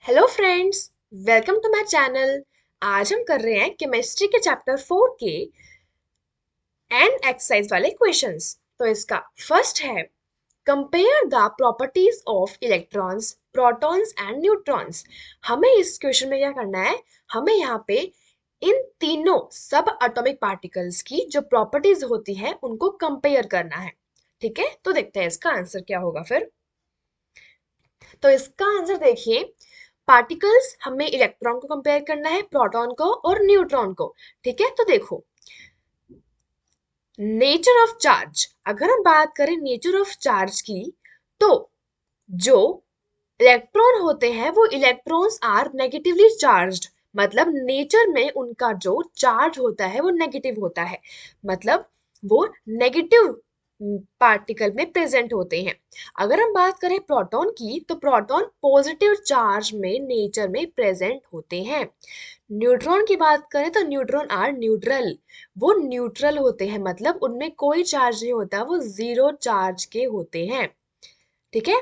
Hello friends, welcome to my channel. आज हम कर रहे हैं केमिस्ट्री के चैप्टर 4 के एंड एक्सरसाइज वाले क्वेश्चंस। तो इसका फर्स्ट है, compare the properties of electrons, protons and neutrons. हमें इस क्वेश्चन में क्या करना है, हमें यहाँ पे इन तीनों सब एटॉमिक पार्टिकल्स की जो प्रॉपर्टीज होती है उनको कंपेयर करना है। ठीक है, तो देखते हैं इसका आंसर क्या होगा फिर। तो इसका आंसर देखिए, पार्टिकल्स हमें इलेक्ट्रॉन को कंपेयर करना है, प्रोटॉन को और न्यूट्रॉन को। ठीक है, तो देखो, नेचर ऑफ चार्ज, अगर हम बात करें नेचर ऑफ चार्ज की, तो जो इलेक्ट्रॉन होते हैं वो इलेक्ट्रॉन्स आर नेगेटिवली चार्ज्ड। मतलब नेचर में उनका जो चार्ज होता है वो नेगेटिव होता है। मतलब वो नेगेटिव पार्टिकल में प्रेजेंट होते हैं। अगर हम बात करें प्रोटॉन की, तो प्रोटॉन पॉजिटिव चार्ज में नेचर में प्रेजेंट होते हैं। न्यूट्रॉन की बात करें तो न्यूट्रॉन आर न्यूट्रल, वो न्यूट्रल होते हैं, मतलब उनमें कोई चार्ज नहीं होता, वो जीरो चार्ज के होते हैं। ठीक है,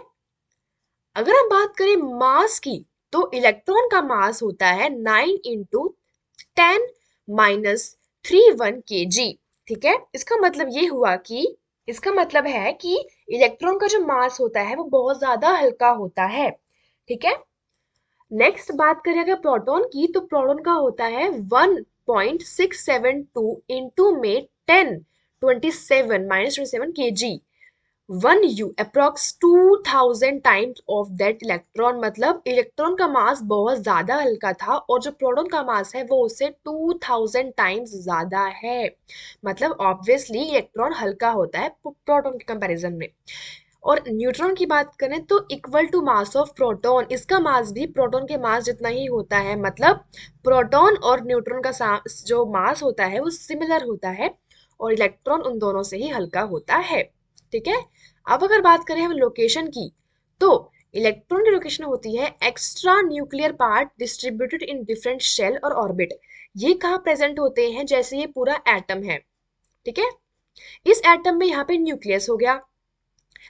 अगर हम बात करें मास की, तो इलेक्ट्रॉन का मास होता है 9 × 10⁻³ ठीक है, इसका मतलब ये हुआ कि, इसका मतलब है कि इलेक्ट्रॉन का जो मास होता है वो बहुत ज्यादा हल्का होता है। ठीक है, नेक्स्ट बात करें अगर प्रोटॉन की, तो प्रोटॉन का होता है 1.672 इंटू में 10⁻27 1 U approx 2000 times of that electron. मतलब इलेक्ट्रॉन का मास बहुत ज्यादा हल्का था और जो प्रोटॉन का मास है वो उससे 2000 टाइम्स ज्यादा है। मतलब ऑब्वियसली इलेक्ट्रॉन हल्का होता है प्रोटॉन के कंपैरिजन में। और न्यूट्रॉन की बात करें तो equal to mass of proton, इसका मास भी प्रोटॉन के मास जितना ही होता है। मतलब प्रोटॉन और न्यूट्रॉन का जो मास होता है वो सिमिलर होता है और इलेक्ट्रॉन उन दोनों से ही हल्का होता है। ठीक है, अब अगर बात करें हम लोकेशन की, तो इलेक्ट्रॉन की लोकेशन होती है extra nuclear part distributed in different shell और ऑर्बिट। ये कहाँ प्रेजेंट होते हैं, जैसे ये पूरा एटम है। ठीक है, इस एटम में यहाँ पे न्यूक्लियस हो गया।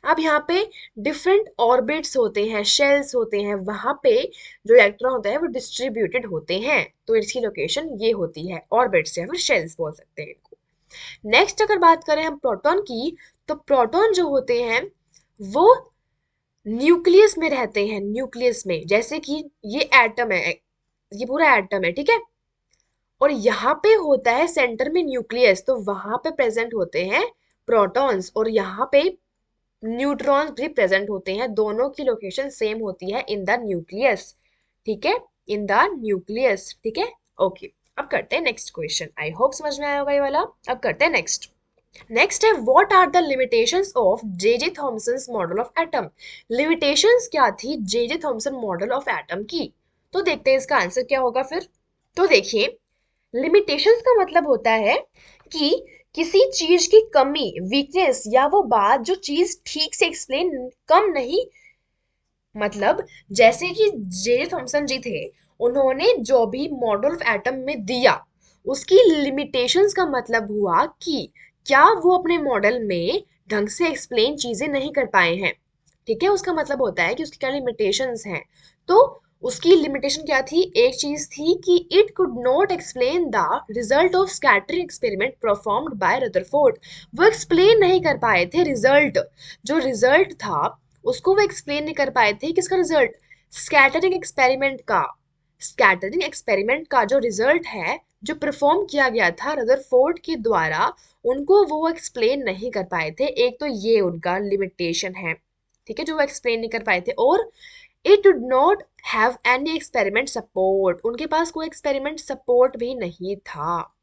अब यहाँ पे डिफरेंट ऑर्बिट्स होते हैं, शेल्स होते हैं, वहां पे जो इलेक्ट्रॉन होते हैं वो डिस्ट्रीब्यूटेड होते हैं। तो इसकी लोकेशन ये होती है, ऑर्बिट्स या फिर शेल्स बोल सकते हैं इनको। नेक्स्ट अगर बात करें हम प्रोटॉन की, तो प्रोटॉन जो होते हैं वो न्यूक्लियस में रहते हैं, न्यूक्लियस में, जैसे कि ये एटम है, ये पूरा एटम है। ठीक है, और यहाँ पे होता है सेंटर में न्यूक्लियस, तो वहां पे प्रेजेंट होते हैं प्रोटॉन्स और यहाँ पे न्यूट्रॉन्स भी प्रेजेंट होते हैं। दोनों की लोकेशन सेम होती है, इन द न्यूक्लियस। ठीक है, इन द न्यूक्लियस। ठीक है, ओके। अब करते हैं नेक्स्ट क्वेश्चन, आई होप समझ में आया होगा ये वाला। अब करते हैं नेक्स्ट। नेक्स्ट है, what are the limitations of J J Thomson's model of atom. Limitations क्या थी J J Thomson model of atom की, तो देखते हैं इसका आंसर क्या होगा फिर। तो देखिए, लिमिटेशंस का मतलब होता है कि किसी चीज की कमी, वीकनेस, या वो बात जो चीज ठीक से एक्सप्लेन कम नहीं। मतलब जैसे कि जे थॉमसन जी थे, उन्होंने जो भी मॉडल ऑफ एटम में दिया, उसकी लिमिटेशंस का मतलब हुआ कि क्या वो अपने मॉडल में ढंग से एक्सप्लेन चीजें नहीं कर पाए हैं। ठीक है, उसका मतलब होता है कि उसकी क्या लिमिटेशंस हैं। तो उसकी लिमिटेशन क्या थी, एक चीज थी कि it could not explain the result of scattering experiment performed by Rutherford. वो एक्सप्लेन नहीं कर पाए थे रिजल्ट, जो रिजल्ट था उसको वो एक्सप्लेन नहीं कर पाए थे। किसका रिजल्ट, स्कैटरिंग एक्सपेरिमेंट का। स्कैटरिंग एक्सपेरिमेंट का जो रिजल्ट है, जो परफॉर्म किया गया था रदरफोर्ड के द्वारा, उनको वो एक्सप्लेन नहीं कर पाए थे। एक तो ये उनका लिमिटेशन है, ठीक है, जो वो एक्सप्लेन नहीं कर पाए थे। और it did not have any experiment support, उनके पास कोई एक्सपेरिमेंट सपोर्ट भी नहीं था।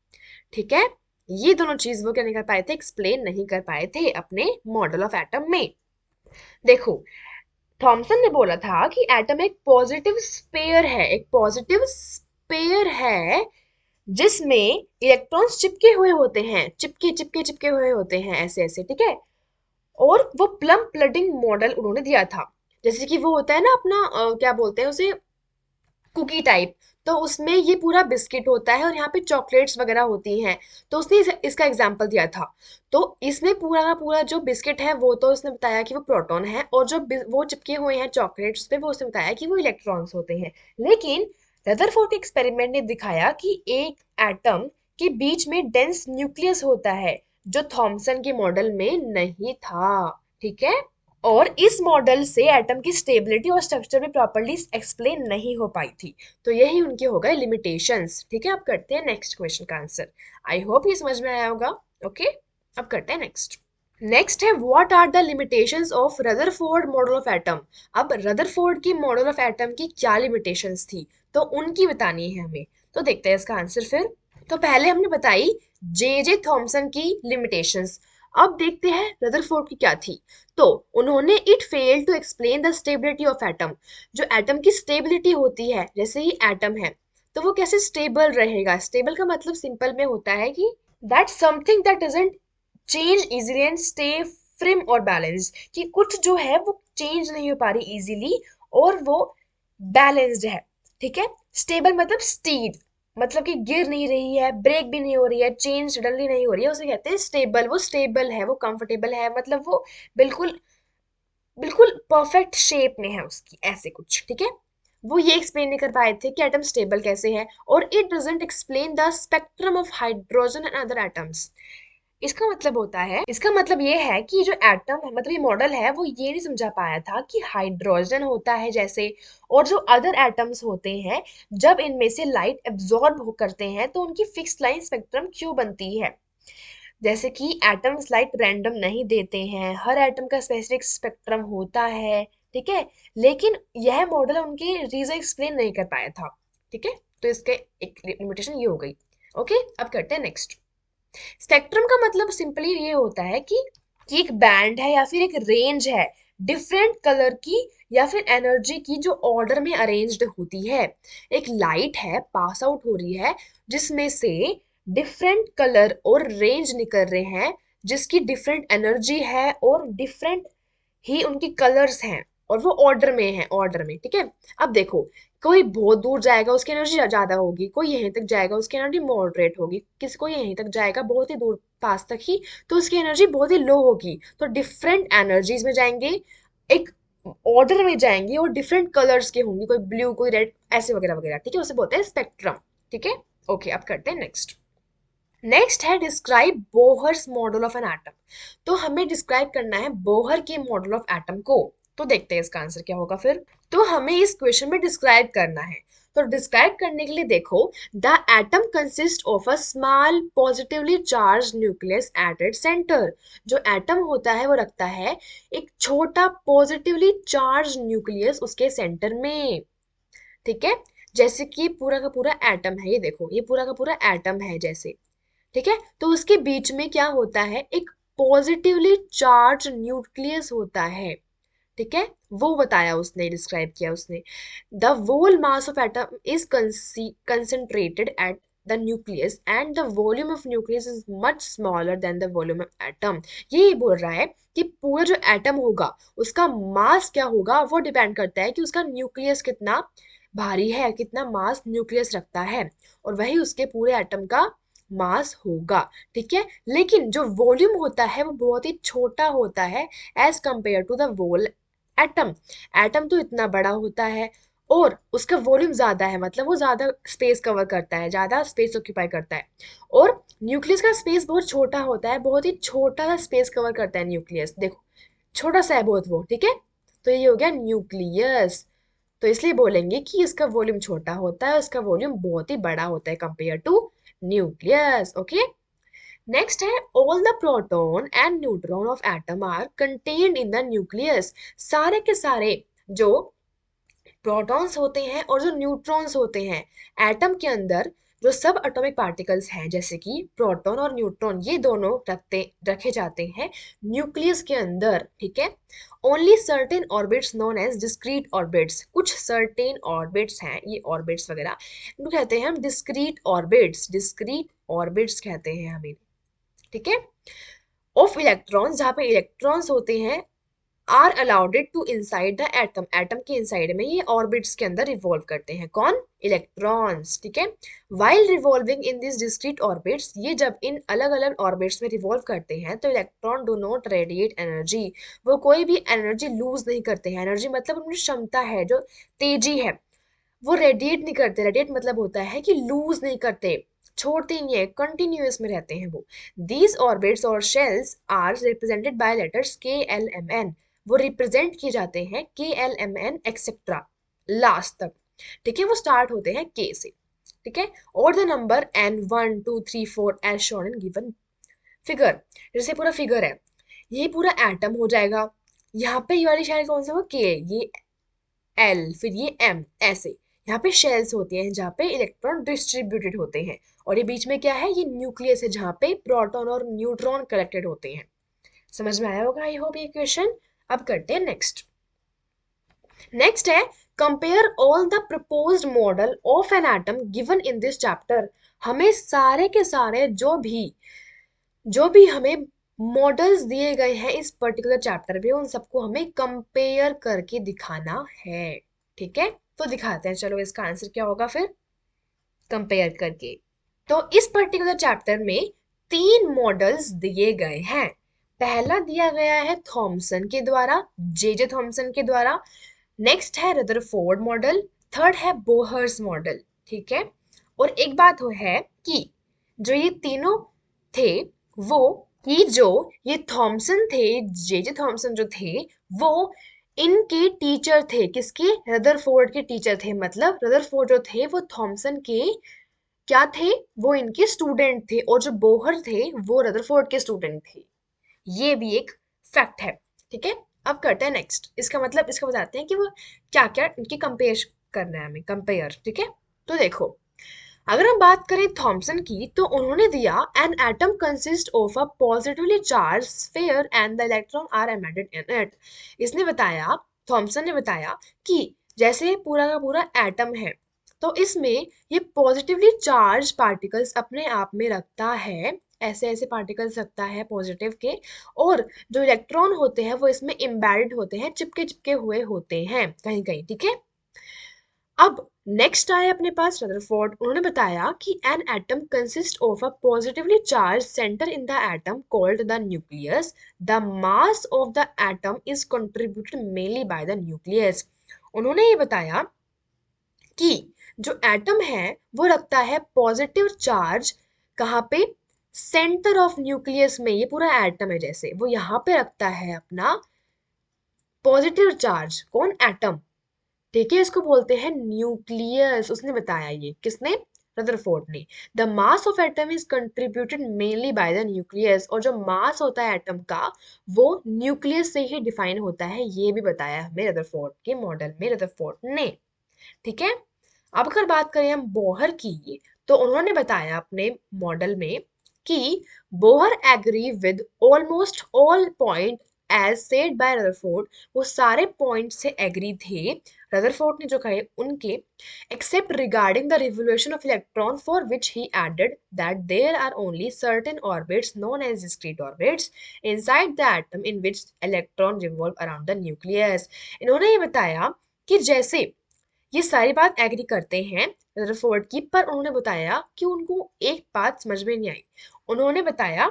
ठीक है, ये दोनों चीज वो क्या नहीं कर पाए थे, एक्सप्लेन नहीं कर पाए थे अपने मॉडल ऑफ एटम में। देखो, थॉमसन ने बोला था कि एटम एक पॉजिटिव स्पेयर है, एक पॉजिटिव स्पेयर है जिसमें इलेक्ट्रॉन्स चिपके हुए होते हैं, चिपके चिपके चिपके हुए होते हैं, ऐसे ऐसे। ठीक है, और वो प्लम प्लडिंग मॉडल उन्होंने दिया था। जैसे कि वो होता है ना अपना क्या बोलते हैं उसे, कुकी टाइप। तो उसमें ये पूरा बिस्किट होता है और यहाँ पे चॉकलेट्स वगैरह होती हैं। तो उसने इसका एग्जाम्पल दिया था। तो इसमें पूरा का पूरा जो बिस्किट है वो तो उसने बताया कि वो प्रोटॉन है, और जो वो चिपके हुए हैं चॉकलेट्स पे वो उसने बताया कि वो इलेक्ट्रॉन्स होते हैं। लेकिन रदरफोर्ड के एक्सपेरिमेंट ने दिखाया कि एक एटम के बीच में डेंस न्यूक्लियस होता है, जो थॉमसन के मॉडल में नहीं था। ठीक है। और इस मॉडल से एटम की स्टेबिलिटी और स्ट्रक्चर भी प्रॉपर्ली एक्सप्लेन नहीं हो पाई थी। तो यही उनके हो गए लिमिटेशंस। ठीक है, अब करते हैं नेक्स्ट क्वेश्चन का आंसर। आई होप ये समझ में आया होगा। ओके, अब करते हैं नेक्स्ट। नेक्स्ट है what are the limitations of Rutherford model of atom. अब रदरफोर्ड की मॉडल ऑफ एटम की क्या लिमिटेशंस थी, तो उनकी बतानी है हमें। तो देखते हैं इसका आंसर फिर। तो पहले हमने बताई जे जे थॉमसन की लिमिटेशंस। अब देखते हैं रदरफोर्ड की क्या थी। तो उन्होंने it fail to explain the stability of atom. जो एटम की स्टेबिलिटी होती है, जैसे ही एटम है तो वो कैसे स्टेबल रहेगा। स्टेबल का मतलब सिंपल में होता है कि that something that doesn't change easily and stay frame और बैलेंस, कि कुछ जो है वो चेंज नहीं हो पा रही इजीली और वो बैलेंस्ड है। ठीक है। स्टेबल मतलब स्टीड, मतलब कि गिर नहीं रही है, ब्रेक भी नहीं हो रही है, चेंज सडनली नहीं हो रही है, उसे कहते हैं स्टेबल। वो स्टेबल है, वो कंफर्टेबल है, मतलब वो बिल्कुल बिल्कुल परफेक्ट शेप में है उसकी, ऐसे कुछ। ठीक है। वो ये एक्सप्लेन नहीं कर पाए थे कि एटम स्टेबल कैसे है। और it doesn't explain the spectrum of hydrogen and other atoms. इसका मतलब होता है, इसका मतलब ये है कि जो एटम है, मतलब ये मॉडल है, वो ये नहीं समझा पाया था कि हाइड्रोजन होता है जैसे, और जो अदर एटम्स होते हैं, जब इनमें से लाइट एब्जॉर्ब करते हैं तो उनकी फिक्स लाइन स्पेक्ट्रम क्यों बनती है। जैसे कि एटम्स लाइट रैंडम नहीं देते हैं, हर एटम का स्पेसिफिक स्पेक्ट्रम होता है। ठीक है। लेकिन यह मॉडल उनके रीजन एक्सप्लेन नहीं कर पाया था। ठीक है। तो इसके एक लिमिटेशन ये हो गई। ओके, अब करते हैं नेक्स्ट। स्पेक्ट्रम का मतलब सिंपली ये होता है कि एक बैंड है या फिर एक रेंज है डिफरेंट कलर की या फिर एनर्जी की, जो ऑर्डर में अरेंज्ड होती है। एक लाइट है पास आउट हो रही है, जिसमें से डिफरेंट कलर और रेंज निकल रहे हैं, जिसकी डिफरेंट एनर्जी है और डिफरेंट ही उनकी कलर्स हैं, और वो ऑर्डर में है, ऑर्डर में। ठीक है। अब देखो, कोई बहुत दूर जाएगा उसकी एनर्जी ज्यादा होगी, कोई यहीं तक जाएगा उसकी एनर्जी मॉडरेट होगी, किसी को यहीं तक जाएगा बहुत ही दूर पास तक ही, तो उसकी एनर्जी बहुत ही लो होगी। तो डिफरेंट एनर्जीज में जाएंगे, एक ऑर्डर में जाएंगे, और डिफरेंट कलर्स के होंगे, कोई ब्लू कोई रेड ऐसे वगैरह वगैरह। ठीक है, उसे बोलते हैं स्पेक्ट्रम। ठीक है। ओके, अब करते हैं नेक्स्ट। नेक्स्ट है describe Bohr's model of an atom. तो हमें डिस्क्राइब करना है बोहर के मॉडल ऑफ एटम को। तो देखते हैं इसका आंसर क्या होगा फिर। तो हमें इस क्वेश्चन में डिस्क्राइब करना है। तो डिस्क्राइब करने के लिए देखो, the atom consist of a small positively charge nucleus at its centre. जो एटम होता है वो रखता है एक छोटा पॉजिटिवली चार्ज न्यूक्लियस उसके सेंटर में। ठीक है। जैसे कि पूरा का पूरा एटम है, ये देखो ये पूरा का पूरा एटम है जैसे। ठीक है। तो उसके बीच में क्या होता है, एक पॉजिटिवली चार्ज न्यूक्लियस होता है। ठीक है। वो बताया उसने, डिस्क्राइब किया उसने। The whole mass of atom is concentrated at the nucleus and the volume of nucleus is much smaller than the volume of atom। ये बोल रहा है कि पूरा जो एटम होगा उसका मास क्या होगा, वो डिपेंड करता है कि उसका न्यूक्लियस कितना भारी है, कितना मास न्यूक्लियस रखता है, और वही उसके पूरे एटम का मास होगा। ठीक है। लेकिन जो वॉल्यूम होता है वो बहुत ही छोटा होता है as compare to the whole atom. Atom तो इतना बड़ा होता है और उसका वॉल्यूम ज्यादा है, मतलब वो ज्यादा स्पेस कवर करता है, ज्यादा स्पेस ऑक्यूपाई करता है। और न्यूक्लियस का स्पेस बहुत छोटा होता है, बहुत ही छोटा सा स्पेस कवर करता है न्यूक्लियस। देखो छोटा सा है बहुत वो। ठीक है। तो ये हो गया न्यूक्लियस। तो इसलिए बोलेंगे कि इसका वॉल्यूम छोटा होता है, उसका वॉल्यूम बहुत ही बड़ा होता है compare to nucleus. Okay. Next है all the proton and neutron of atom are contained in the nucleus. सारे के सारे जो प्रोटॉन्स होते हैं और जो न्यूट्रॉन्स होते हैं एटम के अंदर, जो सब एटॉमिक पार्टिकल्स हैं जैसे कि प्रोटॉन और न्यूट्रॉन, ये दोनों रखे जाते हैं न्यूक्लियस के अंदर। ठीक है। Only certain orbits known as discrete orbits. कुछ सर्टेन ऑर्बिट्स हैं, ये ऑर्बिट्स वगैरह इनको कहते हैं हम डिस्क्रीट ऑर्बिट्स। डिस्क्रीट ऑर्बिट्स कहते हैं हमें। ठीक है। ऑफ इलेक्ट्रॉन्स, जहाँ पे इलेक्ट्रॉन्स होते हैं are allowed it to inside the atom, atom के इनसाइड में ये ऑर्बिट्स के अंदर रिवॉल्व करते हैं। कौन? इलेक्ट्रॉन्स। ठीक है। While revolving in this discrete orbits, ये जब इन अलग अलग ऑर्बिट्स में रिवॉल्व करते हैं तो electron do not radiate energy, वो कोई भी एनर्जी लूज नहीं करते हैं। एनर्जी मतलब उनकी क्षमता है, जो तेजी है, वो रेडिएट नहीं करते। रेडिएट मतलब होता है कि लूज नहीं करते, छोड़ते नहीं है, कंटिन्यूअस में रहते हैं वो। दीज ऑर्बिट्स और shells are represented by letters K L M N, वो रिप्रेजेंट किए जाते हैं K L M N etcetera last तक। ठीक है, वो स्टार्ट होते हैं के से। ठीक है, और the number n 1 2 3 4 as shown in given figure, जैसे पूरा फिगर है, ये पूरा एटम हो जाएगा। यहाँ पे ये वाली शायद कौन सा हो, के, ये एल, फिर ये एम, ऐसे यहाँ पे शेल्स होती हैं जहाँ पे इलेक्ट्रॉन डिस्ट्रीब्यूटेड होते हैं, और ये बीच में क्या है, ये न्यूक्लियस है जहाँ पे प्रोटॉन और न्यूट्रॉन कलेक्टेड होते हैं। समझ में आया होगा आई होप ये क्वेश्चन। अब करते हैं नेक्स्ट। नेक्स्ट है compare all the proposed model of an atom given in this chapter. हमें सारे के सारे जो भी हमें मॉडल्स दिए गए हैं इस पर्टिकुलर चैप्टर में, उन सबको हमें कंपेयर करके दिखाना है। ठीक है, तो दिखाते हैं, चलो इसका आंसर क्या होगा फिर, कंपेयर करके। तो इस पर्टिकुलर चैप्टर में 3 मॉडल्स दिए गए हैं। पहला दिया गया है थॉमसन के द्वारा, जे थॉमसन के द्वारा। नेक्स्ट है रदरफोर्ड मॉडल, थर्ड है बोहर्स मॉडल। ठीक है, और एक बात वो है कि जो ये तीनों थे, वो कि जो ये थॉमसन थे, जे थॉमसन जो थे, वो इनके टीचर थे। किसके? रदरफोर्ड के टीचर थे। मतलब रदरफोर्ड जो थे वो थॉमसन के क्या थे, वो इनके स्टूडेंट थे, और जो बोहर थे वो रदरफोर्ड के स्टूडेंट थे। ये भी एक फैक्ट है। ठीक है, अब करते हैं नेक्स्ट। इसका मतलब इसका बताते हैं कि वो क्या क्या इनके कंपेयर करना है हमें, कंपेयर। ठीक है, तो देखो, अगर हम बात करें थॉमसन की, तो उन्होंने दिया an atom consist of a positively charged sphere and the electron are emitted in it. इसने बताया, थॉमसन ने बताया कि जैसे पूरा का पूरा एटम है, तो इसमें ये पॉजिटिवली चार्ज पार्टिकल्स अपने आप में रखता है, ऐसे ऐसे पार्टिकल्स रखता है पॉजिटिव के, और जो इलेक्ट्रॉन होते हैं वो इसमें एम्बेडेड होते हैं, चिपके चिपके हुए होते हैं कहीं कहीं। ठीक है, अब नेक्स्ट आए अपने पास रदरफोर्ड। उन्होंने बताया कि N atom consist of a positively charge centre in the atom called the nucleus. The mass of the atom is contributed mainly by the nucleus. उन्होंने ये बताया कि जो एटम है वो रखता है पॉजिटिव चार्ज, कहाँ पे? सेंटर ऑफ न्यूक्लियस में। ये पूरा एटम है, जैसे वो यहाँ पे रखता है अपना पॉजिटिव चार्ज। कौन? एटम। ठीक है, इसको बोलते हैं न्यूक्लियस। उसने बताया, ये किसने? रदरफोर्ड ने। The mass of atom is contributed mainly by the nucleus, और जो मास होता है एटम का वो न्यूक्लियस से ही डिफाइन होता है, ये भी बताया हमें रदरफोर्ड के मॉडल में, रदरफोर्ड ने। ठीक है, अब अगर बात करें हम बोहर की, तो उन्होंने बताया अपने मॉडल में कि Bohr agree with almost all point as said by Rutherford. वो सारे पॉइंट से एग्री थे, रदरफोर्ड ने जो कहे उनके, except regarding the revolution of electron, for which he added that there are only certain orbits known as discrete orbits inside the atom in which electron revolve around the nucleus। इन्होंने ये बताया कि जैसे ये सारी बात एग्री करते हैं रदरफोर्ड की, पर उन्होंने बताया कि उनको एक बात समझ में नहीं आई। उन्होंने बताया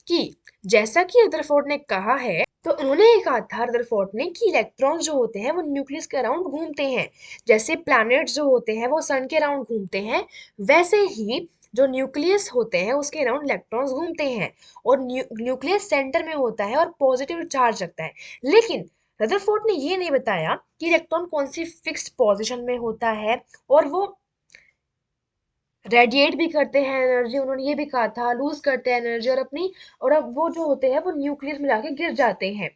कि जैसा कि रदरफोर्ड ने कहा है, तो उन्होंने ये कहा था रदरफोर्ड ने कि इलेक्ट्रॉन्स जो होते हैं वो न्यूक्लियस के अराउंड घूमते हैं, जैसे प्लैनेट्स जो होते हैं वो सन के अराउंड घूमते हैं, वैसे ही जो न्यूक्लियस होते हैं उसके अराउंड इलेक्ट्रॉन्स घूमते हैं, और न्यूक्लियस सेंटर में होता है और पॉजिटिव चार्ज रखता है। लेकिन रदरफोर्ड ने ये नहीं बताया कि इलेक्ट्रॉन कौन सी फिक्स्ड पोजीशन में होता है, और वो रेडिएट भी करते हैं एनर्जी, उन्होंने ये भी कहा था लूज करते हैं एनर्जी, और अपनी, और अब वो जो होते हैं वो न्यूक्लियस में जाके गिर जाते हैं,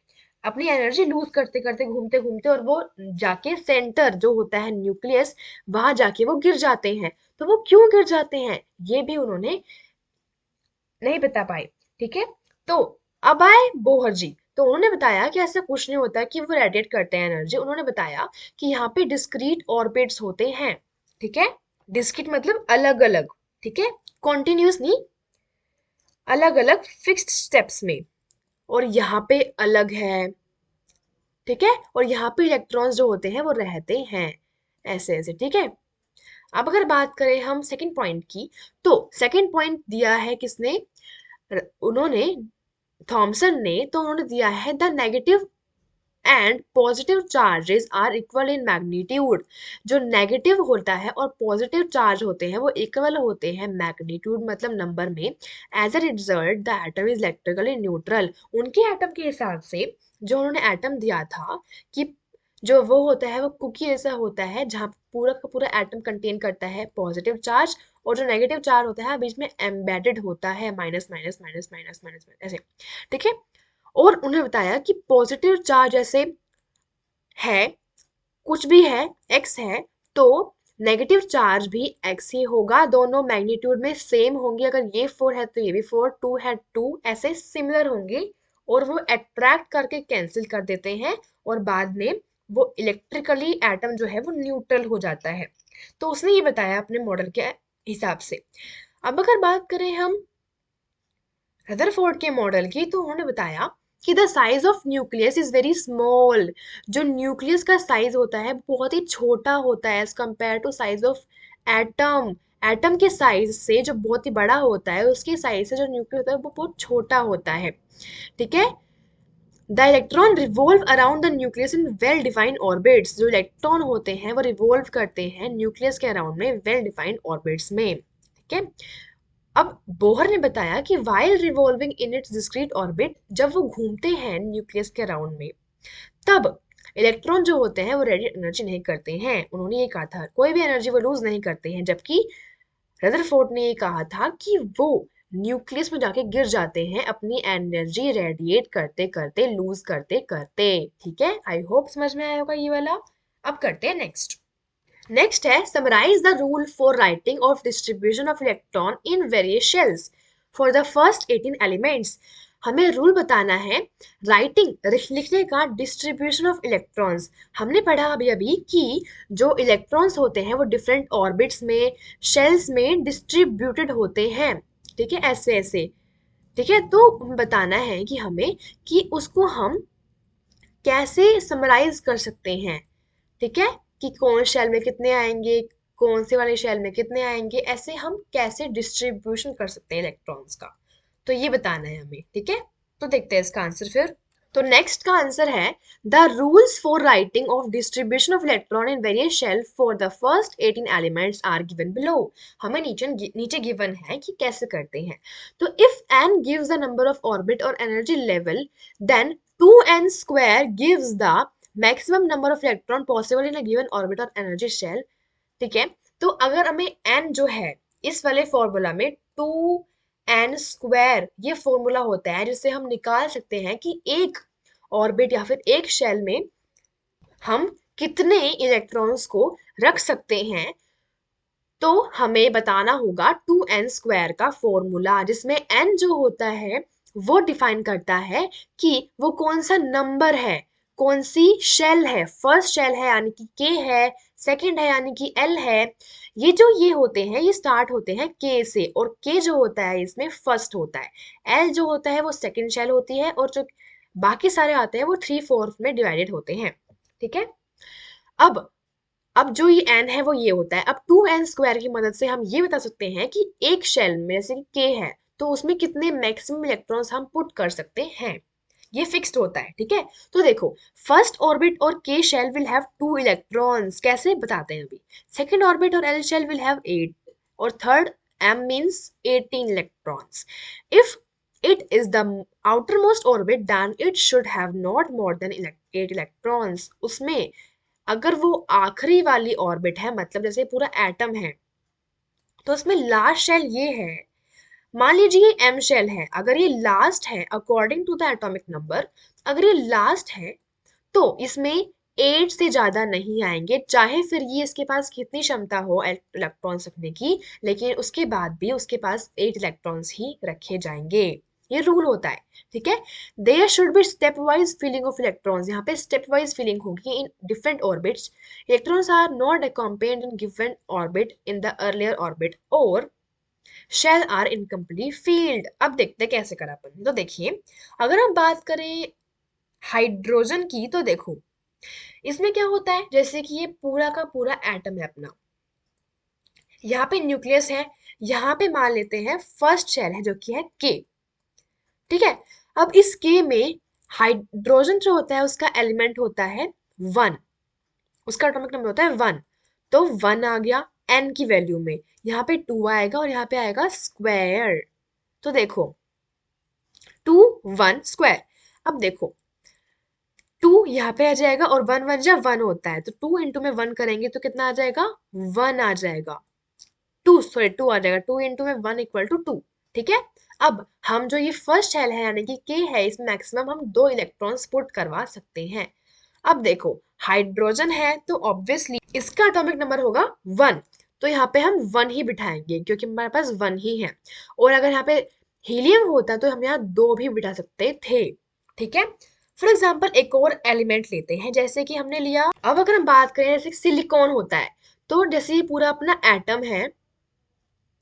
अपनी एनर्जी लूज करते करते घूमते घूमते, और वो जाके सेंटर जो होता है न्यूक्लियस, वहां जाके वो गिर जाते हैं। तो वो क्यों गिर जाते हैं ये भी उन्होंने नहीं बता पाए। ठीक है, तो अब आए बोहर जी। तो उन्होंने बताया कि ऐसा कुछ नहीं होता कि वो रेडिएट करते हैं एनर्जी। उन्होंने बताया कि यहाँ पे डिस्क्रीट ऑर्बिट्स होते हैं। ठीक है, डिस्क्रीट मतलब अलग अलग। ठीक है, कॉन्टिन्यूस नहीं, अलग अलग फिक्स्ड स्टेप्स में, और यहाँ पे अलग है, ठीक है, और यहाँ पे इलेक्ट्रॉन्स जो होते हैं वो रहते हैं ऐसे ऐसे, ठीक है। अब अगर बात करें हम सेकंड पॉइंट की, तो सेकंड पॉइंट दिया है किसने, उन्होंने, थॉमसन ने, तो उन्होंने दिया है the negative and positive charges are equal in magnitude. जो नेगेटिव होता है और पॉजिटिव चार्ज होते हैं वो इक्वल होते हैं मैग्नीट्यूड मतलब नंबर में। As a result the atom is electrically neutral. उनके एटम के हिसाब से जो उन्होंने एटम दिया था कि जो वो होता है वो कुकी जैसा होता है जहाँ पूरा का पूरा एटम कंटेन करता है पॉजिटिव चार्ज, और जो नेगेटिव चार्ज होता है बीच में एम्बेडेड होता है minus minus minus minus minus ऐसे, ठीक है। और उन्हें बताया कि पॉजिटिव चार्ज जैसे है, कुछ भी है, एक्स है, तो नेगेटिव चार्ज भी एक्स ही होगा, दोनों मैग्नीट्यूड में सेम होंगे। अगर ये 4 है तो ये भी 4, 2 है 2, ऐसे सिमिलर होंगे, और वो अट्रैक्ट करके कैंसिल कर देते हैं, और बाद में वो इलेक्ट्रिकली एटम जो है वो न्यूट्रल हो जाता है। तो उसने ये बताया अपने मॉडल के हिसाब से। अब अगर बात करें हम रदरफोर्ड के मॉडल की, तो उन्होंने बताया कि the size of nucleus is very small. जो न्यूक्लियस का साइज होता है बहुत ही छोटा होता है as compare to size of atom. Atom के साइज से जो बहुत ही बड़ा होता है उसके साइज से जो न्यूक्लियस होता है वो बहुत छोटा होता है, ठीक है। The electron revolve around the nucleus in well defined orbits. जो इलेक्ट्रॉन होते हैं वो रिवॉल्व करते हैं न्यूक्लियस के अराउंड में वेल डिफाइंड ऑर्बिट्स में, ठीक है। अब बोहर ने बताया कि while revolving in its discrete orbit, जब वो घूमते हैं न्यूक्लियस के अराउंड में, तब इलेक्ट्रॉन जो होते हैं वो रेडिएट एनर्जी नहीं करते हैं। उन्होंने ये कहा था कोई भी एनर्जी वो लूज नहीं करते हैं, जबकि रदरफोर्ड ने ये कहा था कि वो न्यूक्लियस में जाके गिर जाते हैं अपनी एनर्जी रेडिएट करते करते, लूज करते करते, ठीक है। आई होप समझ में आया होगा ये वाला। अब करते हैं नेक्स्ट। नेक्स्ट है summarize the rule for writing of distribution of electron in various shells for the first 18 elements. हमें रूल बताना है राइटिंग लिखने का डिस्ट्रीब्यूशन ऑफ इलेक्ट्रॉन्स। हमने पढ़ा अभी अभी कि जो इलेक्ट्रॉन्स होते हैं वो डिफरेंट ऑर्बिट्स में, शेल्स में डिस्ट्रीब्यूटेड होते हैं, ठीक है, ऐसे ऐसे, ठीक है। तो बताना है कि हमें कि उसको हम कैसे समराइज कर सकते हैं, ठीक है, कि कौन शेल में कितने आएंगे, कौन से वाले शेल में कितने आएंगे, ऐसे हम कैसे डिस्ट्रीब्यूशन कर सकते हैं इलेक्ट्रॉन्स का, तो ये बताना है हमें, ठीक है। तो देखते हैं इसका आंसर फिर। तो नेक्स्ट का आंसर है the rules for writing of distribution of electron in various shell for the first 18 elements are given below. हमें नीचे नीचे गिवन है कि कैसे करते हैं। तो if n gives the number of orbit और energy level, then 2n square gives the maximum number of electron possible in a given orbit or energy shell, ठीक है। तो अगर हमें n जो है इस वाले फॉर्मूला में 2n स्क्वायर ये फॉर्मूला होता है जिससे हम निकाल सकते हैं कि एक ऑर्बिट या फिर एक शेल में हम कितने इलेक्ट्रॉन्स को रख सकते हैं, तो हमें बताना होगा 2n स्क्वायर का फॉर्मूला, जिसमें n जो होता है वो डिफाइन करता है कि वो कौन सा नंबर है, कौन सी शेल है, फर्स्ट शेल है यानी कि k है, सेकंड है यानी कि l है। ये जो ये होते हैं ये स्टार्ट होते हैं k से, और k जो होता है इसमें फर्स्ट होता है, l जो होता है वो सेकंड शेल होती है, और जो बाकी सारे आते हैं वो 3/4 में डिवाइडेड होते हैं, ठीक है। अब अब जो ये n है वो ये होता है। अब 2n स्क्वायर की मदद से हम ये बता सकते हैं कि एक शेल में जैसे कि k है तो उसमें कितने मैक्सिमम इलेक्ट्रॉन्स हम पुट कर सकते हैं, ये फिक्स्ड होता है, ठीक है। तो देखो फर्स्ट ऑर्बिट और k shell will have 2 electrons, कैसे बताते हैं अभी। सेकंड ऑर्बिट और l शेल विल हैव 8, और third m means 18 electrons. If it is the outermost orbit then it should have not more than 8 electrons। उसमें अगर वो आखिरी वाली ऑर्बिट है मतलब जैसे पूरा एटम है तो उसमें लास्ट शेल ये है, मान लीजिए ये एम शेल है, अगर ये लास्ट है according to the atomic number, अगर ये लास्ट है तो इसमें 8 से ज्यादा नहीं आएंगे, चाहे फिर ये इसके पास कितनी क्षमता हो इलेक्ट्रॉन्स रखने की, लेकिन उसके बाद भी उसके पास 8 इलेक्ट्रॉन्स ही रखे जाएंगे। ये रूल होता है, ठीक है। There should be step wise filling of electrons, यहाँ पे स्टेप वाइज फिलिंग होगी in different orbits. Electrons are not accompanied in given orbit in the earlier orbit और शेल आर इनकम्प्लीट फील्ड। अब देखते हैं कैसे करा अपन। तो देखिए अगर हम बात करें हाइड्रोजन की, तो देखो इसमें क्या होता है, जैसे कि ये पूरा का पूरा एटम है अपना, यहाँ पे न्यूक्लियस है, यहाँ पे मान लेते हैं फर्स्ट शेल है जो कि है के। ठीक है, अब इस के में हाइड्रोजन जो होता है उसका एलिमेंट होता है वन, उसका एटॉमिक नंबर होता है वन। तो वन आ गया एन की वैल्यू में, यहाँ पे टू आएगा और यहाँ पे आएगा स्क्वायर। तो देखो टू वन स्क्वायर। अब देखो टू यहाँ पे आ जाएगा और वन वन जा वन होता है, तो टू इंटू में वन करेंगे तो कितना आ जाएगा, वन आ जाएगा। टू सॉरी टू आ जाएगा, टू इंटू में वन इक्वल टू टू। ठीक है, अब हम जो ये फर्स्ट शेल है यानी कि के है, इसमें मैक्सिमम हम दो इलेक्ट्रॉन्स पुट करवा सकते हैं। अब देखो हाइड्रोजन है तो ऑब्वियसली इसका एटॉमिक नंबर होगा वन, तो यहाँ पे हम वन ही बिठाएंगे क्योंकि हमारे पास वन ही है। और अगर यहाँ पे हीलियम होता तो हम यहाँ दो भी बिठा सकते थे। ठीक है, फॉर एग्जाम्पल एक और एलिमेंट लेते हैं, जैसे कि हमने लिया, अब अगर हम बात करें जैसे सिलिकॉन होता है, तो जैसे ये पूरा अपना एटम है,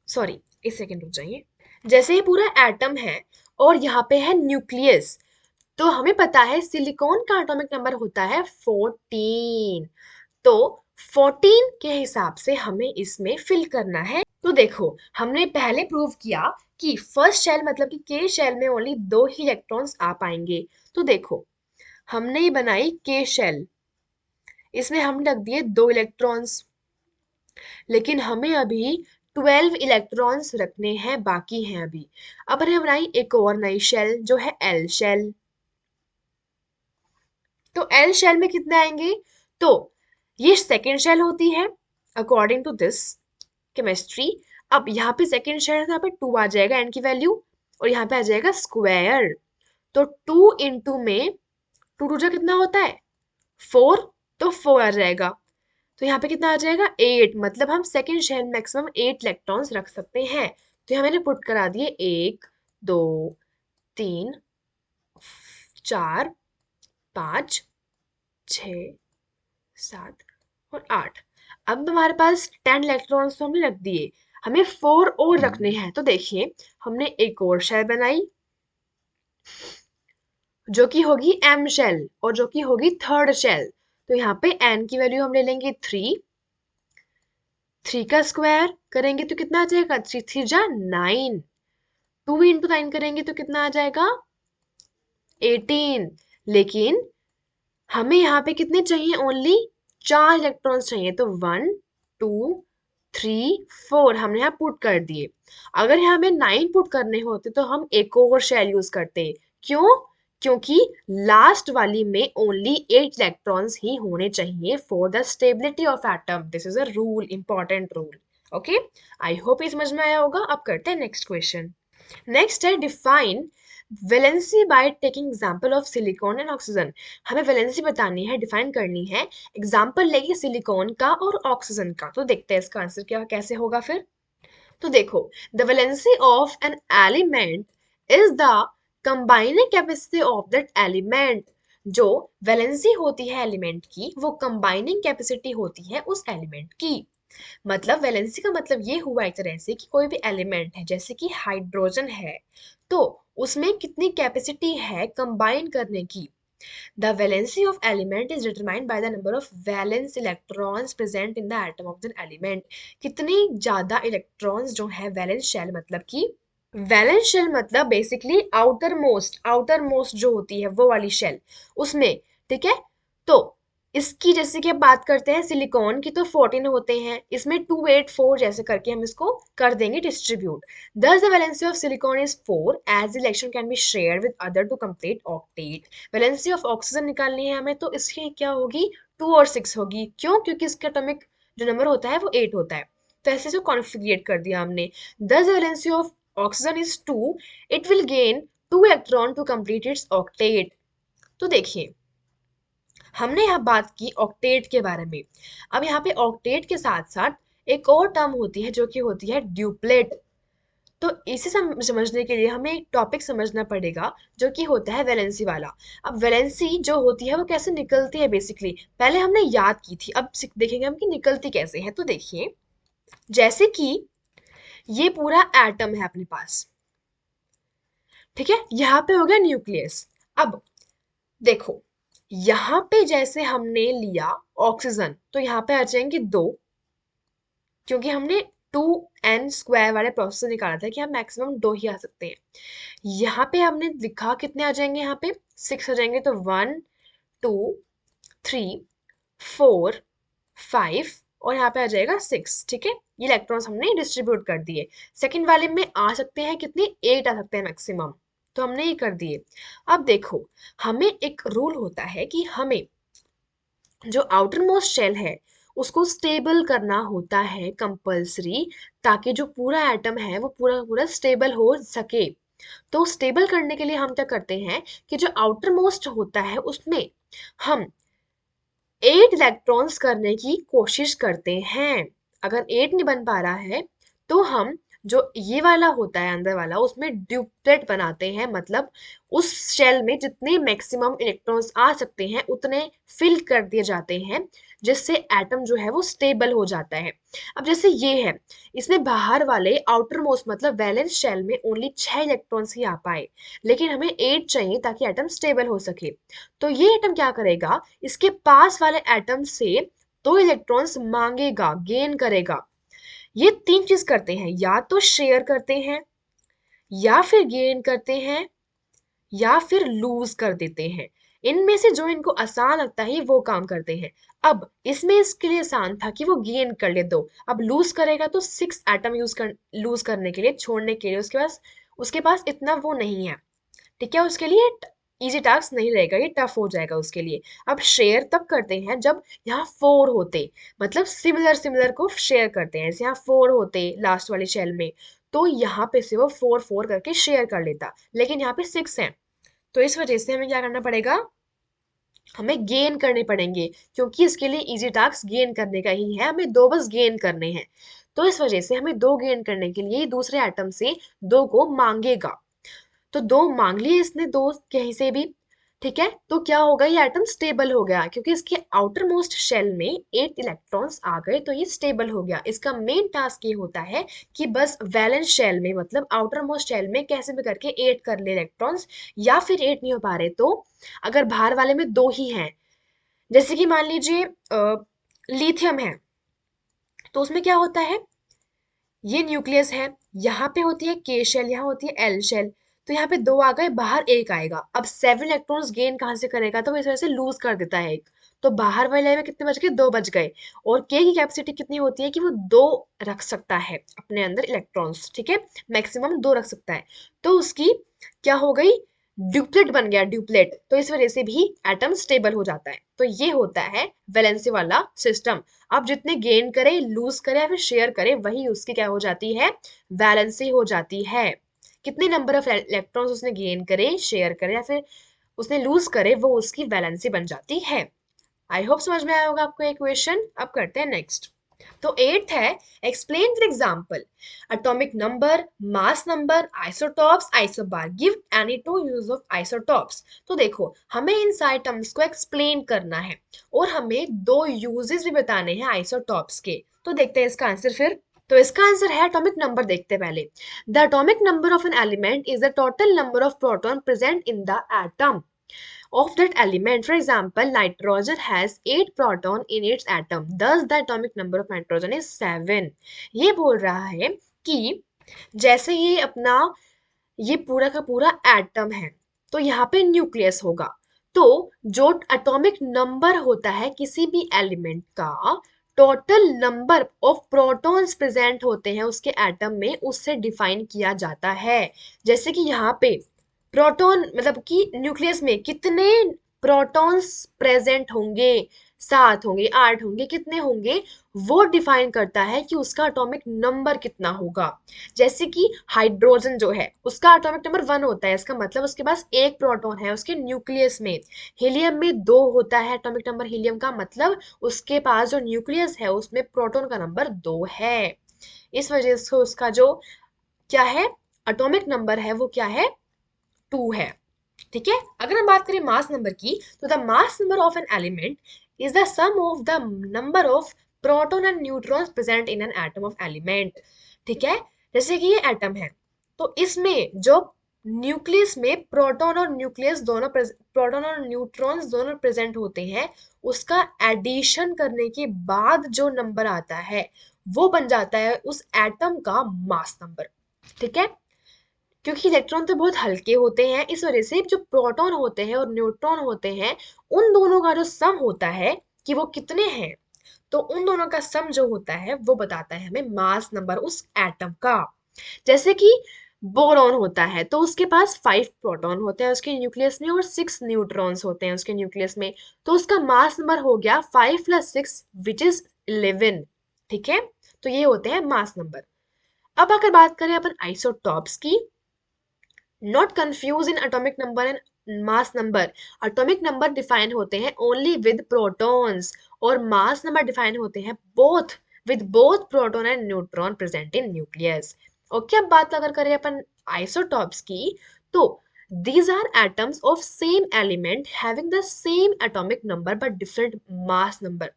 सॉरी एक सेकेंड रुक जाइए, जैसे ये पूरा एटम है और यहाँ पे है न्यूक्लियस, तो हमें पता है सिलिकॉन का एटॉमिक नंबर होता है 14। तो 14 के हिसाब से हमें इसमें फिल करना है। तो देखो हमने पहले प्रूव किया कि फर्स्ट शेल मतलब कि के शेल में ओनली दो ही इलेक्ट्रॉन्स आ पाएंगे। तो देखो हमने ये बनाई के शेल, इसमें हमने रख दिए दो इलेक्ट्रॉन्स, लेकिन हमें अभी 12 इलेक्ट्रॉन्स रखने हैं, बाकी हैं अभी। अब हमने बनाई एक और नई शेल जो है एल शेल, तो एल शेल में कितने आएंगे, तो ये सेकेंड शेल होती है अकॉर्डिंग टू दिस केमिस्ट्री। अब यहाँ पे सेकेंड शेल है तो यहाँ पे टू आ जाएगा एन की वैल्यू, और यहाँ पे आ जाएगा स्क्वायर। तो टू इंटू में टू टू जा कितना होता है फोर, तो फोर आ जाएगा। तो यहाँ पे कितना आ जाएगा एट, मतलब हम second shell maximum eight electrons रख सकते हैं। तो यहाँ मैंने पुट करा दिए एक दो तीन चार पाँच छ सात और आठ। अब हमारे पास 10 इलेक्ट्रॉन्स तो हमने रख दिए, हमें फोर और रखने हैं। तो देखिए हमने एक और शेल बनाई जो कि होगी एम शेल और जो कि होगी थर्ड शेल। तो यहाँ पे एन की वैल्यू हम ले लेंगे थ्री, थ्री का स्क्वायर करेंगे तो कितना आ जाएगा, थ्री थ्री जा नाइन, टू इंटू नाइन करेंगे तो कितना आ जाएगा 18। लेकिन हमें यहाँ पे कितने चाहिए, ओनली चार इलेक्ट्रॉन्स चाहिए, तो वन टू थ्री फोर हमने यहाँ पुट कर दिए। अगर यहाँ हमें नाइन पुट करने होते तो हम एक और शेल यूज करते। क्यों, क्योंकि लास्ट वाली में ओनली एट इलेक्ट्रॉन्स ही होने चाहिए for the stability of atom. This is a rule, important rule. Okay, I hope ये समझ में आया होगा। अब करते हैं नेक्स्ट क्वेश्चन। नेक्स्ट है define valency by taking example of silicon and oxygen. हमें वैलेंसी बतानी है, डिफाइन करनी है, एग्जांपल लेके सिलिकॉन का और ऑक्सीजन का। तो देखते हैं इसका आंसर क्या कैसे होगा फिर। तो देखो the valency of an element is the combining capacity of that element. जो वैलेंसी होती है एलिमेंट की वो कंबाइनिंग कैपेसिटी होती है उस एलिमेंट की। मतलब वैलेंसी का मतलब ये हुआ एक तरह से कि कोई भी एलिमेंट है जैसे कि हाइड्रोजन है, तो उसमें कितनी कैपेसिटी है कंबाइन करने की। The valency of element is determined by the number of valence electrons present in the atom of the element. कितनी ज्यादा इलेक्ट्रॉन्स जो है वैलेंस शेल मतलब कि, वैलेंस शेल मतलब बेसिकली आउटर मोस्ट जो होती है वो वाली शेल उसमें। ठीक है, तो इसकी जैसे कि अब बात करते हैं सिलिकॉन की, तो 14 होते हैं, इसमें 284 जैसे करके हम इसको कर देंगे distribute. thus the valency of silicon is 4 as the electron can be shared with other to complete octet। Valency of oxygen निकालनी है हमें, तो इसकी क्या होगी 2 और 6 होगी। क्यों, क्योंकि इसका एटॉमिक जो नंबर होता है वो 8 होता है। तो ऐसे से कॉन्फ़िगरेट कर दिया हमने। thus the valency of oxygen is 2, it will gain 2 electron to complete its octet। तो देखिए हमने यहाँ बात की ऑक्टेट के बारे में। अब यहाँ पे ऑक्टेट के साथ साथ एक और टर्म होती है जो कि होती है ड्यूप्लेट। तो इसे समझने के लिए हमें एक टॉपिक समझना पड़ेगा जो कि होता है वैलेंसी वाला। अब वैलेंसी जो होती है वो कैसे निकलती है, बेसिकली पहले हमने याद की थी, अब देखेंगे हम कि निकलती कैसे है। तो देखिए जैसे कि ये पूरा एटम है अपने पास, ठीक है, यहाँ पे हो गया न्यूक्लियस। अब देखो यहाँ पे जैसे हमने लिया ऑक्सीजन तो यहाँ पे आ जाएंगे 2, क्योंकि हमने 2n² वाले प्रोसेस से निकाला था कि हम मैक्सिमम 2 ही आ सकते हैं। यहाँ पे हमने लिखा कितने आ जाएंगे, यहाँ पे 6 आ जाएंगे, तो 1 2 3 4 5 और यहाँ पे आ जाएगा 6। ठीक है, ये इलेक्ट्रॉन्स हमने डिस्ट्रीब्यूट कर दिए। सेकंड वाले में आ सकते हैं कितने, 8 आ सकते हैं मैक्सिमम, तो हमने ये कर दिए। अब देखो हमें एक रूल होता है कि हमें जो आउटर मोस्ट शेल है उसको स्टेबल करना होता है कंपल्सरी, ताकि जो पूरा एटम है वो पूरा पूरा स्टेबल हो सके। तो स्टेबल करने के लिए हम क्या करते हैं कि जो आउटर मोस्ट होता है उसमें हम 8 इलेक्ट्रॉन्स करने की कोशिश करते हैं। अगर 8 नहीं बन पा रहा है तो हम जो ये वाला होता है अंदर वाला उसमें ड्यूप्लेट बनाते हैं, मतलब उस शेल में जितने मैक्सिमम इलेक्ट्रॉन्स आ सकते हैं उतने फिल कर दिए जाते हैं, जिससे एटम जो है वो स्टेबल हो जाता है। अब जैसे ये है, इसमें बाहर वाले आउटर मोस्ट मतलब वैलेंस शेल में ओनली 6 इलेक्ट्रॉन्स ही आ पाए, लेकिन हमें 8 चाहिए ताकि एटम स्टेबल हो सके। तो ये एटम क्या करेगा, इसके पास वाले एटम से 2 इलेक्ट्रॉन्स मांगेगा, गेन करेगा। ये 3 चीज करते हैं, या तो शेयर करते हैं, या फिर गेन करते हैं, या फिर लूज कर देते हैं। इनमें से जो इनको आसान लगता है वो काम करते हैं। अब इसमें इसके लिए आसान था कि वो गेन कर ले 2, अब लूज करेगा तो 6 एटम लूज करने के लिए, छोड़ने के लिए उसके पास इतना वो नहीं है। ठीक है, उसके लिए इजी टास्क नहीं रहेगा, ये टफ हो जाएगा उसके लिए। अब शेयर तब करते हैं जब यहाँ 4 होते, मतलब सिमिलर सिमिलर को शेयर करते हैं। जैसे यहाँ 4 होते लास्ट वाली शेल में, तो यहाँ पे से वो 4 4 करके शेयर कर लेता, लेकिन यहाँ पे 6 है, तो इस वजह से हमें क्या करना पड़ेगा, हमें गेन करने पड़ेंगे, क्योंकि इसके लिए इजी टास्क गेन करने का ही है, हमें 2 बस गेन करने हैं। तो इस वजह से हमें 2 गेन करने के लिए दूसरे एटम से 2 को मांगेगा। तो 2 मांग लिए इसने, 2 कहीं से भी। ठीक है, तो क्या होगा, ये एटम स्टेबल हो गया, क्योंकि इसके आउटर मोस्ट शेल में 8 इलेक्ट्रॉन्स आ गए, तो ये स्टेबल हो गया। इसका मेन टास्क ये होता है कि बस वैलेंस शेल में मतलब आउटर मोस्ट शेल में कैसे भी करके 8 कर ले इलेक्ट्रॉन्स, या फिर 8 नहीं हो पा रहे तो अगर बाहर वाले में 2 ही हैं, जैसे कि मान लीजिए लिथियम है, तो उसमें क्या होता है, ये न्यूक्लियस है, यहाँ पे होती है के शेल, यहाँ होती है एल शेल, तो यहाँ पे 2 आ गए, बाहर 1 आएगा। अब 7 इलेक्ट्रॉन्स गेन कहाँ से करेगा, तो वो इस वजह से लूज कर देता है 1, तो बाहर वाले में कितने बच गए, 2 बच गए। और के की कैपेसिटी कितनी होती है कि वो 2 रख सकता है अपने अंदर इलेक्ट्रॉन्स। ठीक है, मैक्सिमम 2 रख सकता है, तो उसकी क्या हो गई, ड्यूप्लेट बन गया, ड्यूप्लेट, तो इस वजह से भी एटम स्टेबल हो जाता है। तो ये होता है वैलेंसी वाला सिस्टम। अब जितने गेन करे, लूज करे या फिर शेयर करे, वही उसकी क्या हो जाती है, वैलेंसी हो जाती है। कितने नंबर ऑफ इलेक्ट्रॉन्स उसने गेन करे, शेयर करे या फिर उसने लूज करे, वो उसकी वैलेंसी बन जाती है। आई होप समझ में आया होगा आपको ये क्वेश्चन। अब करते हैं नेक्स्ट। तो 8th है, explain with example atomic number, mass number, isotopes, isobar, give any two use of isotopes. तो देखो हमें इन सारे टर्म्स को एक्सप्लेन करना है और हमें 2 यूजेस भी बताने हैं आइसोटॉप्स के। तो देखते हैं इसका आंसर फिर। तो इसका आंसर है एटॉमिक नंबर। देखते हैं पहले, the atomic number of an element is the total number of proton present in the atom of that element. For example, nitrogen has 8 proton in its atom. Thus, the atomic number of nitrogen is 7. ये बोल रहा है कि जैसे ये अपना ये पूरा का पूरा एटम है, तो यहाँ पे न्यूक्लियस होगा, तो जो एटॉमिक नंबर होता है किसी भी एलिमेंट का, total number of protons present होते हैं उसके एटम में, उससे डिफाइन किया जाता है। जैसे कि यहाँ पे प्रोटॉन मतलब कि न्यूक्लियस में कितने प्रोटॉन्स प्रेजेंट होंगे, 7 होंगे, 8 होंगे, कितने होंगे, वो डिफाइन करता है कि उसका एटॉमिक नंबर कितना होगा। जैसे कि हाइड्रोजन जो है उसका एटॉमिक नंबर 1 होता है, इसका मतलब उसके पास 1 प्रोटॉन है उसके न्यूक्लियस में। हीलियम में 2 होता है एटॉमिक नंबर हीलियम का, मतलब उसके पास जो न्यूक्लियस है उसमें प्रोटॉन का नंबर 2 है। इस वजह से उसका जो क्या है, एटॉमिक नंबर है वो क्या है, 2 है। ठीक है, अगर हम बात करें मास नंबर की, तो the mass number of an element is the sum of the number of proton and neutrons present in an atom of element. ठीक है, जैसे कि ये एटम है, तो इसमें जो न्यूक्लियस में प्रोटॉन और न्यूक्लियस दोनों प्रोटॉन और न्यूट्रॉन्स दोनों प्रेजेंट होते हैं, उसका एडिशन करने के बाद जो नंबर आता है वो बन जाता है उस एटम का मास नंबर। ठीक है, क्योंकि इलेक्ट्रॉन तो बहुत हल्के होते हैं, इस वजह से जो प्रोटॉन होते हैं और न्यूट्रॉन होते हैं उन दोनों का जो सम होता है कि वो कितने हैं, तो उन दोनों का सम जो होता है वो बताता है हमें मास नंबर उस एटम का। जैसे कि बोरॉन होता है तो उसके पास 5 प्रोटॉन होते हैं उसके न्यूक्लियस में और 6 न्यूट्रॉन्स होते हैं उसके न्यूक्लियस में, तो उसका मास नंबर हो गया 5 + 6 विच इज 11। ठीक है, तो ये होते हैं मास नंबर। अब अगर बात करें अपन आइसोटॉप्स की, not confuse in atomic number and mass number. Atomic number define होते हैं ओनली विद प्रोटॉन्स और मास नंबर डिफाइन होते हैं both with both proton and neutron present in nucleus. Okay, अब बात अगर करें अपन आइसोटॉप्स की, तो these are atoms of same element having the same atomic number but different mass number।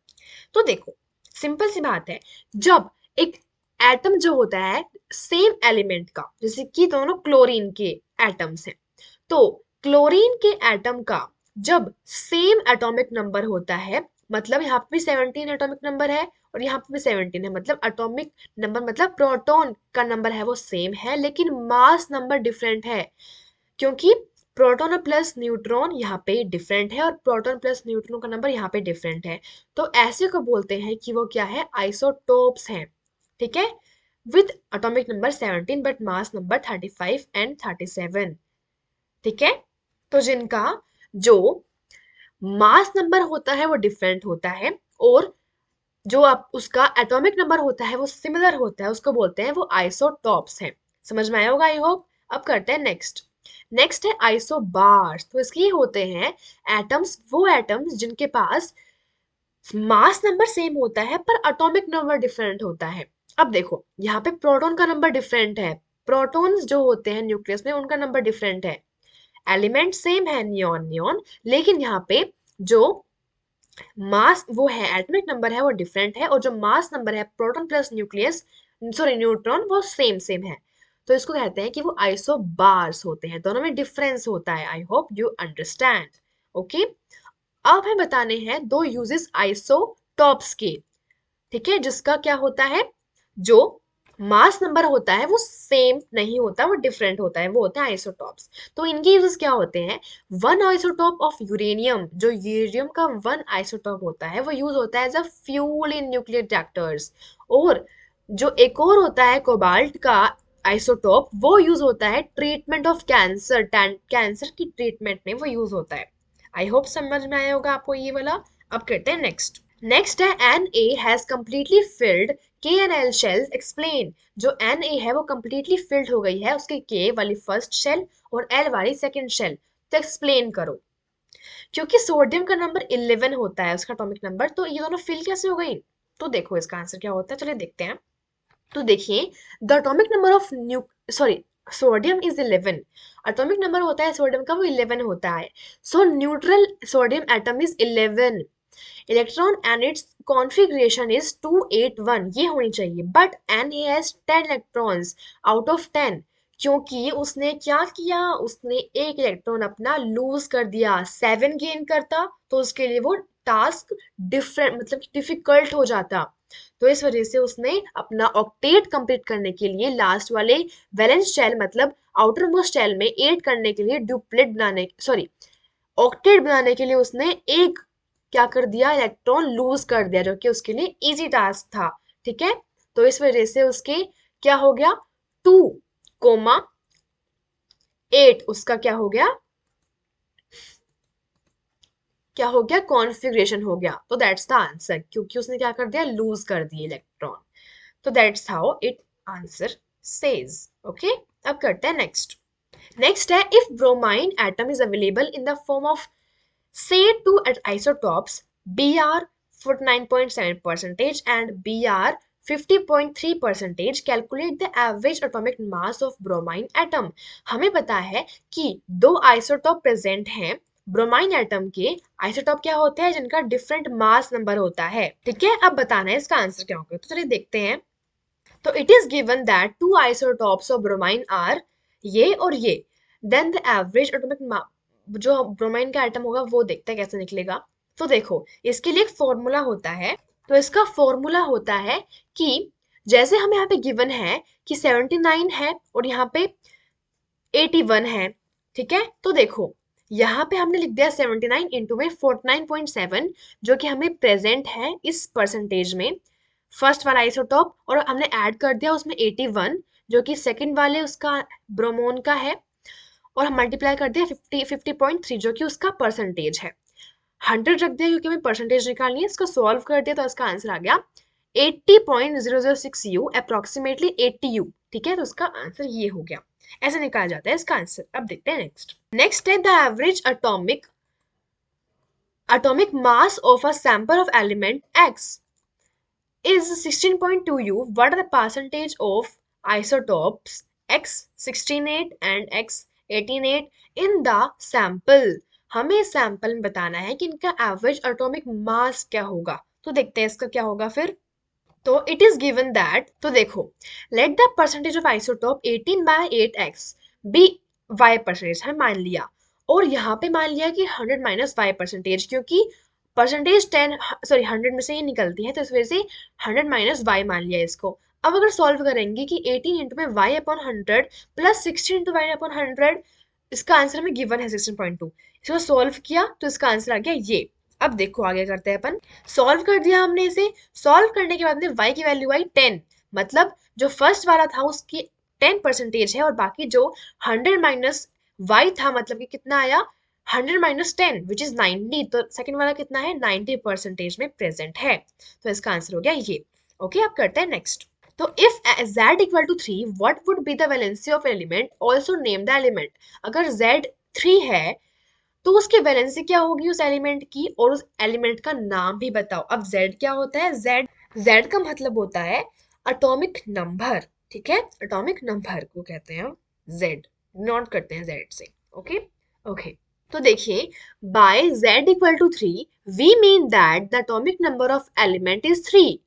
तो देखो, सिंपल सी बात है, जब एक एटम जो होता है सेम एलिमेंट का, जैसे कि दोनों क्लोरीन के एटम्स हैं, तो क्लोरीन के एटम का जब सेम एटॉमिक नंबर होता है, मतलब यहाँ पे भी 17 एटॉमिक नंबर है और यहाँ पे भी 17 है, मतलब एटॉमिक नंबर मतलब प्रोटॉन का नंबर है वो सेम है लेकिन मास नंबर डिफरेंट है, क्योंकि प्रोटॉन और प्लस न्यूट्रॉन यहाँ पे डिफरेंट है और प्रोटॉन प्लस न्यूट्रॉन का नंबर यहाँ पे डिफरेंट है, तो ऐसे को बोलते हैं कि वो क्या है, आइसोटोप्स हैं। ठीक है, with atomic number 17 but mass number 35 and 37। ठीक है, तो जिनका जो मास नंबर होता है वो डिफरेंट होता है और जो आप उसका एटॉमिक नंबर होता है वो सिमिलर होता है, उसको बोलते हैं वो आइसोटॉप्स हैं। समझ में आया होगा आई होप। अब करते हैं नेक्स्ट। नेक्स्ट है आइसोबार्स। तो इसके ये होते हैं एटम्स, वो एटम्स जिनके पास मास नंबर सेम होता है पर एटॉमिक नंबर डिफरेंट होता है। अब देखो, यहाँ पे प्रोटॉन का नंबर डिफरेंट है, प्रोटॉन्स जो होते हैं न्यूक्लियस में उनका नंबर डिफरेंट है, एलिमेंट सेम है नियॉन नियॉन, लेकिन यहाँ पे जो मास वो है एटॉमिक नंबर है वो डिफरेंट है और जो मास नंबर है proton plus nucleus sorry neutron वो सेम सेम है, तो इसको कहते हैं कि वो आइसोबार्स होते हैं, दोनों में डिफरेंस होता है। I hope you understand. Okay, अब हमें बताने हैं दो यूजेस आइसोटॉप्स के। ठीक है, जिसका क्या होता है, जो मास नंबर होता है वो सेम नहीं होता, वो डिफरेंट होता है, वो होता है आइसोटॉप्स। तो इनके यूजेस क्या होते हैं, वन आइसोटॉप ऑफ यूरेनियम, जो यूरेनियम का वन आइसोटॉप होता है वो यूज होता है as a fuel in nuclear reactors, और जो एक और होता है कोबाल्ट का आइसोटॉप वो यूज होता है ट्रीटमेंट ऑफ कैंसर, कैंसर की ट्रीटमेंट में वो यूज होता है। आई होप समझ में आया होगा आपको ये वाला। अब करते हैं नेक्स्ट। नेक्स्ट है Na has completely filled K and L shells explain। जो Na है वो completely filled हो गई है उसके K वाली फर्स्ट शेल और L वाली सेकंड शेल, तो एक्सप्लेन करो। क्योंकि सोडियम का नंबर 11 होता है उसका एटॉमिक नंबर, तो ये दोनों फिल कैसे हो गई, तो देखो इसका आंसर क्या होता है, चलिए देखते हैं। तो देखिए, the atomic number of sorry sodium is 11, atomic number होता है सोडियम का वो 11 होता है, so neutral sodium atom is 11, electron and its configuration is 281, ये होनी चाहिए, but Na has 10 electrons out of 10, क्योंकि उसने क्या किया, उसने एक इलेक्ट्रॉन अपना लूज कर दिया, 7 गेन करता तो उसके लिए वो टास्क डिफरेंट मतलब डिफिकल्ट हो जाता, तो इस वजह से उसने अपना ऑक्टेट कंप्लीट करने के लिए लास्ट वाले वैलेंस शेल मतलब आउटर मोस्ट शेल में 8 करने के लिए डुप्लेट बनाने सॉरी ऑक्टेट बनाने के लिए उसने एक क्या कर दिया, इलेक्ट्रॉन लूज कर दिया, जो कि उसके लिए इजी टास्क था। ठीक है, तो इस वजह से उसके क्या हो गया, 2,8 उसका क्या हो गया कॉन्फ़िगरेशन हो गया, तो दैट्स द आंसर, क्योंकि उसने क्या कर दिया, लूज कर दिए इलेक्ट्रॉन, तो that's how it answer says. Okay, अब करते हैं नेक्स्ट। नेक्स्ट है, if bromine atom is available in the form of say two isotopes Br 49.7% and Br 50.3%, calculate the average atomic mass of bromine atom। हमें पता है कि दो isotope present हैं ब्रोमाइन एटम के, आइसोटॉप क्या होते हैं, जिनका डिफरेंट मास नंबर होता है। ठीक है, अब बताना है इसका आंसर क्या होगा, तो चलिए देखते हैं। तो it is given that two isotopes of bromine are ये और ये, देन द एवरेज एटॉमिक जो ब्रोमाइन का एटम होगा वो देखते हैं कैसे निकलेगा। तो देखो इसके लिए एक फॉर्मूला होता है। तो इसका फॉर्मूला होता है कि जैसे हमें यहाँ पे गिवन है कि 79 है और यहाँ पे 81 है, ठीक है। तो देखो यहाँ पे हमने लिख दिया 79 इंटू में 49.7 जो कि हमें प्रेजेंट है इस परसेंटेज में फर्स्ट वाला आइसोटॉप, और हमने ऐड कर दिया उसमें 81 जो कि सेकंड वाले उसका ब्रोमोन का है, और हम मल्टीप्लाई कर दिया 50.3 जो कि उसका परसेंटेज है। 100 रख दिया क्योंकि हमें परसेंटेज निकालनी है। इसको सॉल्व कर दिया तो इसका आंसर आ गया 80.006 यू, अप्रोक्सीमेटली 80 यू, ठीक है। तो उसका आंसर ये हो गया, ऐसे निकाला जाता है इसका आंसर। अब देखते हैं नेक्स्ट है the average atomic mass of a sample of element X is 16.2 U. What are the percentage of isotopes X168 and X188 in the sample? हमें सैंपल में बताना है कि इनका एवरेज एटॉमिक मास क्या होगा। तो देखते हैं इसका क्या होगा फिर। तो इट इज गिवन दैट, तो देखो let the percentage of isotope 18/8x be y percentage है मान लिया, और यहाँ पे मान लिया कि 100 माइनस y परसेंटेज, क्योंकि परसेंटेज 10 सॉरी 100 में से ये निकलती है तो इस वजह से 100 माइनस y मान लिया इसको। अब अगर सॉल्व करेंगे कि 18 इंटू में y upon 100 plus 16 into y upon 100, इसका आंसर हमें गिवन है 16.2। इसको सॉल्व किया तो इसका आंसर आ गया ये। अब देखो आगे करते हैं अपन। सॉल्व कर दिया हमने इसे, सॉल्व करने के बाद में y की वैल्यू आई 10, मतलब जो फर्स्ट वाला था उसकी 10 परसेंटेज है, और बाकी जो 100 माइनस y था मतलब कि कितना आया 100 माइनस 10 विच इज 90, तो सेकंड वाला कितना है 90 परसेंटेज में प्रेजेंट है। तो इसका आंसर हो गया ये। ओके अब करते हैं नेक्स्ट। तो if z equal to 3 what would be the valency of element also name the element. अगर z 3 है तो उसकी वैलेंसी क्या होगी उस एलिमेंट की, और उस एलिमेंट का नाम भी बताओ। अब z क्या होता है, z का मतलब होता है एटॉमिक नंबर, ठीक है। एटॉमिक नंबर को कहते हैं z, नोट करते हैं z से। ओके ओके तो देखिए by z equal to 3 we mean that the atomic number of element is 3।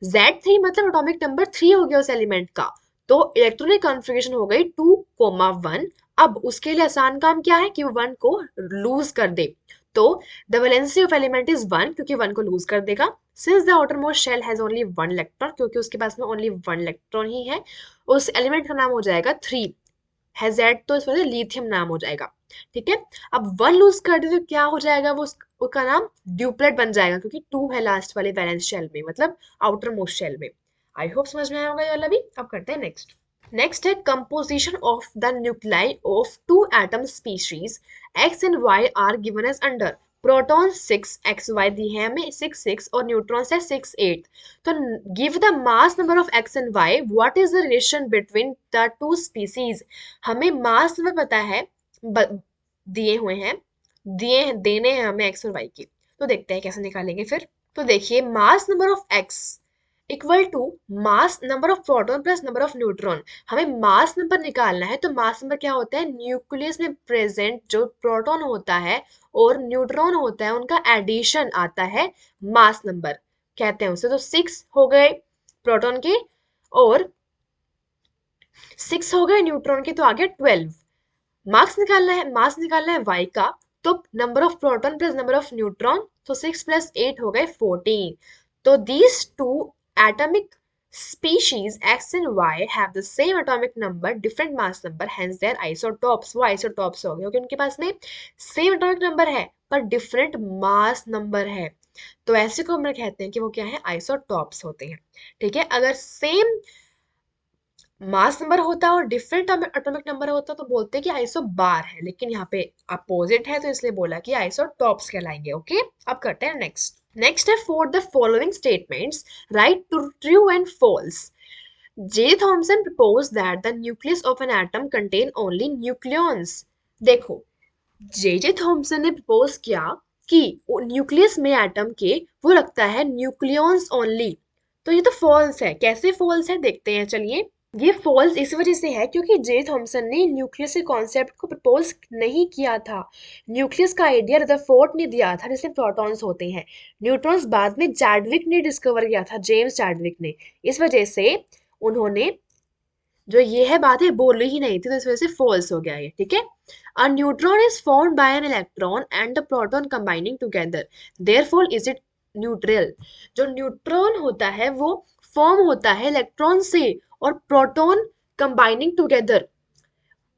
Z3 मतलब एटॉमिक नंबर 3 हो गया उस एलिमेंट का, तो इलेक्ट्रॉनिक कॉन्फ़िगरेशन हो गई 2,1। अब उसके लिए आसान काम क्या है कि वो 1 को लूज कर दे, तो the valency of element is 1 क्योंकि 1 को लूज कर देगा। Since the outermost shell has only 1 electron, क्योंकि उसके पास में ओनली 1 इलेक्ट्रॉन ही है, उस एलिमेंट का नाम हो जाएगा 3 है Z, तो इस वजह से लिथियम नाम हो जाएगा, ठीक है। अब 1 लूज कर दे तो क्या हो जाएगा, वो उसका नाम ड्यूप्लेट बन जाएगा क्योंकि 2 है लास्ट वाले वैलेंस शेल में, मतलब आउटर मोस्ट शेल में। आई होप समझ में आया होगा ये वाला भी। अब करते हैं नेक्स्ट है composition of the nuclei of two atom species X and Y are given as under. Proton 6 X Y दी है हमें 6 और न्यूट्रॉन्स है 6 8। तो give the mass number of X and Y, what is the relation between the two species. हमें mass number पता है, दिए हुए हैं, देने हैं हमें एक्स और वाई की। तो देखते हैं कैसे निकालेंगे फिर। तो देखिए mass number of X equal to mass number of proton plus number of neutron. हमें मास नंबर निकालना है, तो मास नंबर क्या होता है, न्यूक्लियस में प्रेजेंट जो प्रोटॉन होता है और न्यूट्रॉन होता है उनका एडिशन आता है मास नंबर कहते हैं उसे। तो 6 हो गए प्रोटॉन के और 6 हो गए न्यूट्रॉन के, तो आ गया 12। मास निकालना है y का, तो number of proton plus number of neutron, तो 6 प्लस 8 हो गए 14। तो these two atomic species x and y have the same atomic number different mass number hence they are isotopes। वो isotopes हो गए क्योंकि उनके पास में सेम atomic number है पर डिफरेंट मास नंबर है, तो ऐसे को हम कहते हैं कि वो क्या है आइसोटॉप्स होते हैं, ठीक है। अगर सेम मास नंबर होता और डिफरेंट एटॉमिक नंबर होता तो बोलते कि आइसो बार है, लेकिन यहाँ पे अपोजिट है तो इसलिए बोला कि आइसोटॉप्स कहलाएंगे। ओके अब करते हैं नेक्स्ट है for the following statements write to true and false. J Thomson propose that the nucleus of an atom contain only nucleons. देखो जे थॉमसन ने प्रपोज किया कि न्यूक्लियस में एटम के वो रखता है न्यूक्लियॉन्स ओनली, तो ये तो फॉल्स है। कैसे फॉल्स है देखते हैं चलिए। ये फॉल्स इस वजह से है क्योंकि जे थॉमसन ने न्यूक्लियस के कॉन्सेप्ट को प्रपोज नहीं किया था। न्यूक्लियस का आइडिया रदरफोर्ड ने दिया था जिसमें प्रोटॉन्स होते हैं, न्यूट्रॉन्स बाद में चैडविक ने डिस्कवर किया था, जेम्स चैडविक ने। इस वजह से उन्होंने जो ये है बात है बोली ही नहीं थी, तो इस वजह से फॉल्स हो गया ये, ठीक है। A neutron is formed by an electron and the proton combining together, therefore is it neutral. जो न्यूट्रॉन होता है वो फॉर्म होता है इलेक्ट्रॉन से और प्रोटॉन कंबाइनिंग टुगेदर,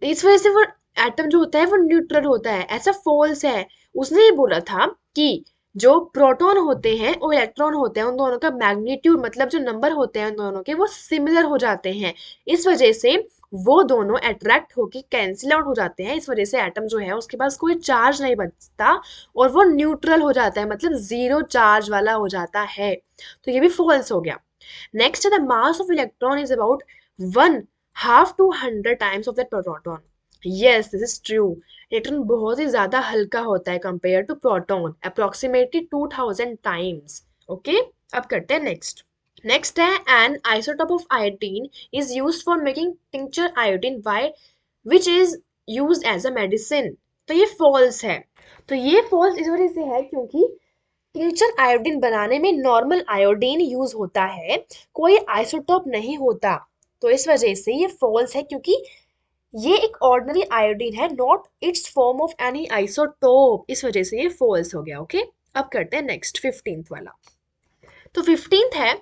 इस वजह से वो एटम जो होता है वो न्यूट्रल होता है, ऐसा फॉल्स है। उसने ये बोला था कि जो प्रोटॉन होते हैं और इलेक्ट्रॉन होते हैं उन दोनों का मैग्नीट्यूड मतलब जो नंबर होते हैं उन दोनों के वो सिमिलर हो जाते हैं, इस वजह से वो दोनों अट्रैक्ट होके कैंसिल आउट हो जाते हैं, इस वजह से एटम जो है उसके पास कोई चार्ज नहीं बचता और वो न्यूट्रल हो जाता है, मतलब जीरो चार्ज वाला हो जाता है। तो ये भी फॉल्स हो गया। नेक्स्ट है the mass of electron is about 1/2 to 100 times of that proton. Yes, this is true. Electron बहुत ही ज्यादा हल्का होता है compare to proton, approximately 2000 times. Okay, अब करते हैं नेक्स्ट। नेक्स्ट है an isotope of iodine is used for making tincture iodine by which is used as a medicine. तो ये फॉल्स है। तो ये फॉल्स इस वजह से है क्योंकि टिंक्चर आयोडीन बनाने में नॉर्मल आयोडीन यूज होता है, कोई आइसोटोप नहीं होता। तो इस वजह से ये फॉल्स है क्योंकि ये एक ऑर्डिनरी आयोडीन है, not it's form of any isotope, इस वजह से ये फॉल्स हो गया। ओके, अब करते हैं नेक्स्ट 15th वाला। तो 15th है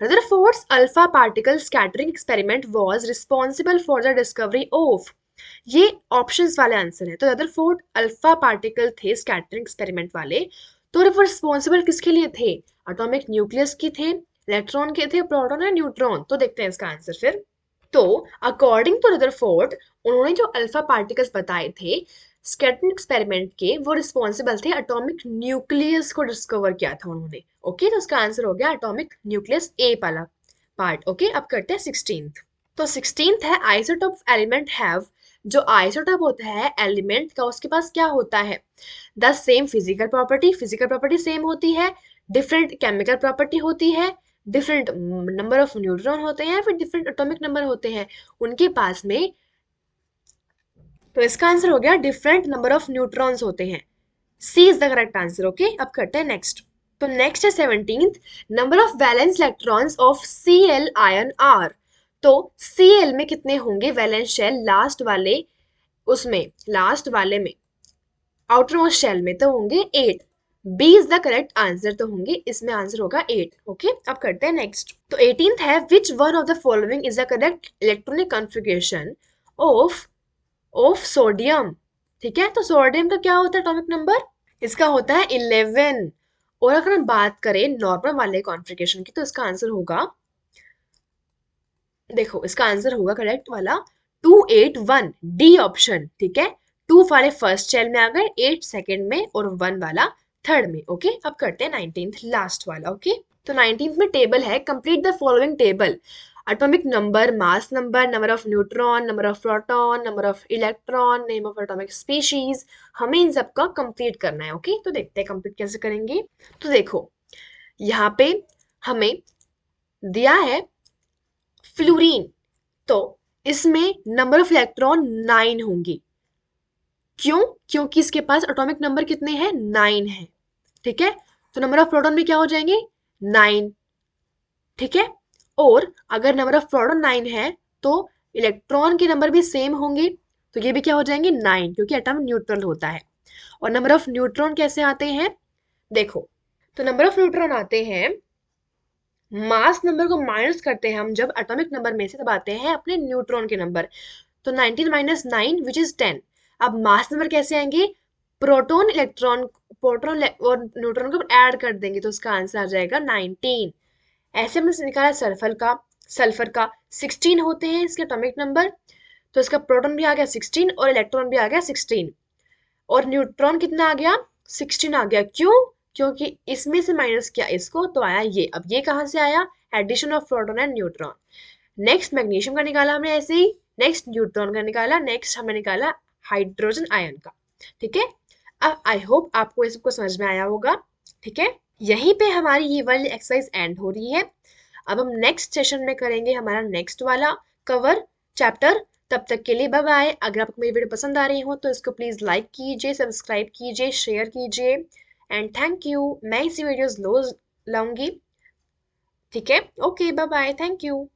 Rutherford's alpha particle scattering experiment was responsible for the discovery of, ये ऑप्शंस वाले आंसर है। तो रदरफोर्ड अल्फा पार्टिकल थे स्कैटरिंग एक्सपेरिमेंट वाले, तो वो रिस्पॉन्सिबल किसके लिए थे? एटॉमिक न्यूक्लियस की थे, इलेक्ट्रॉन के थे, प्रोटॉन या न्यूट्रॉन? तो देखते हैं इसका आंसर फिर। तो अकॉर्डिंग टू रदरफोर्ड उन्होंने जो अल्फा पार्टिकल्स बताए थे स्कैटरिंग एक्सपेरिमेंट के, वो रिस्पॉन्सिबल थे एटॉमिक न्यूक्लियस को डिस्कवर किया था उन्होंने। ओके, तो उसका आंसर हो गया एटॉमिक न्यूक्लियस ए वाला पार्ट। ओके, अब करते हैं 16th। तो 16th है आइसोटोप एलिमेंट हैव, जो आइसोटोप होता है एलिमेंट का उसके पास क्या होता है? The same physical property, physical property same होती है, डिफरेंट केमिकल प्रॉपर्टी होती है, डिफरेंट नंबर ऑफ न्यूट्रॉन होते हैं, फिर डिफरेंट एटॉमिक नंबर होते हैं उनके पास में। तो इसका आंसर हो गया डिफरेंट नंबर ऑफ न्यूट्रॉन्स होते हैं, C is the correct answer. Okay, अब करते हैं नेक्स्ट। तो नेक्स्ट है 17th number of valence electrons of Cl ion are. तो Cl में कितने होंगे वैलेंस शेल? लास्ट वाले उसमें, लास्ट वाले में, आउटर मोस्ट शेल में तो होंगे 8, B is the correct answer, तो होंगे इसमें आंसर होगा 8। ओके, अब करते हैं नेक्स्ट। तो 18th है which one of the following is the correct electronic configuration of sodium. ठीक है, तो सोडियम का क्या होता है एटॉमिक नंबर? इसका होता है 11। और अगर हम बात करें नॉर्मल वाले कॉन्फ़िगरेशन की तो इसका आंसर होगा, देखो इसका आंसर होगा करेक्ट वाला 281, डी ऑप्शन। ठीक है, 2 वाले फर्स्ट शेल में आ गए, 8 सेकंड में और 1 वाला थर्ड में। ओके, अब करते हैं 19th लास्ट वाला। ओके, तो 19th में टेबल है complete the following table, atomic number, mass number, number of neutron, number of proton, number of electron, name of atomic species, हमें इन सब का कंप्लीट करना है। ओके, तो देखते हैं कंप्लीट कैसे करेंगे। तो देखो यहाँ पे हमें दिया है फ्लोरीन, तो इसमें नंबर ऑफ इलेक्ट्रॉन 9 होंगी। क्यों? क्योंकि इसके पास एटॉमिक नंबर कितने हैं? 9 है। ठीक है, तो नंबर ऑफ प्रोटॉन भी क्या हो जाएंगे? 9। ठीक है, और अगर नंबर ऑफ प्रोटॉन 9 है तो इलेक्ट्रॉन के नंबर भी सेम होंगे, तो ये भी क्या हो जाएंगे? 9, क्योंकि एटम न्यूट्रल होता है। और नंबर ऑफ न्यूट्रॉन कैसे आते हैं? देखो, तो नंबर ऑफ न्यूट्रॉन आते हैं, मास नंबर को माइनस करते हैं हम जब एटॉमिक नंबर में से, तब आते हैं अपने न्यूट्रॉन के नंबर। तो 19 - 9 विच इज 10। अब मास नंबर कैसे आएंगे? प्रोटॉन इलेक्ट्रॉन, प्रोटॉन और न्यूट्रॉन को ऐड कर देंगे तो उसका आंसर आ जाएगा 19। ऐसे हमने निकाला सल्फर का 16 होते हैं इसके एटॉमिक नंबर, तो इसका प्रोटॉन भी आ गया 16 और इलेक्ट्रॉन भी आ गया 16, और न्यूट्रॉन कितना आ गया? 16 आ गया। क्यों? क्योंकि इसमें से माइनस किया इसको तो आया ये। अब ये कहाँ से आया? Addition of proton and neutron. Next magnesium का निकाला हमने ऐसे ही, नेक्स्ट न्यूट्रॉन का निकाला, नेक्स्ट हमने निकाला हाइड्रोजन आयन का। ठीक है, अब आई होप आपको ये सबको समझ में आया होगा। ठीक है, यहीं पे हमारी ये वाली एक्सरसाइज एंड हो रही है। अब हम नेक्स्ट सेशन में करेंगे हमारा नेक्स्ट वाला कवर चैप्टर। तब तक के लिए बाय बाय। अगर आपको मेरी वीडियो पसंद आ रही हो तो इसको प्लीज़ लाइक कीजिए, सब्सक्राइब कीजिए, शेयर कीजिए एंड थैंक यू। मैं इसी वीडियोस रोज लाऊंगी। ठीक है, okay, bye bye, thank you.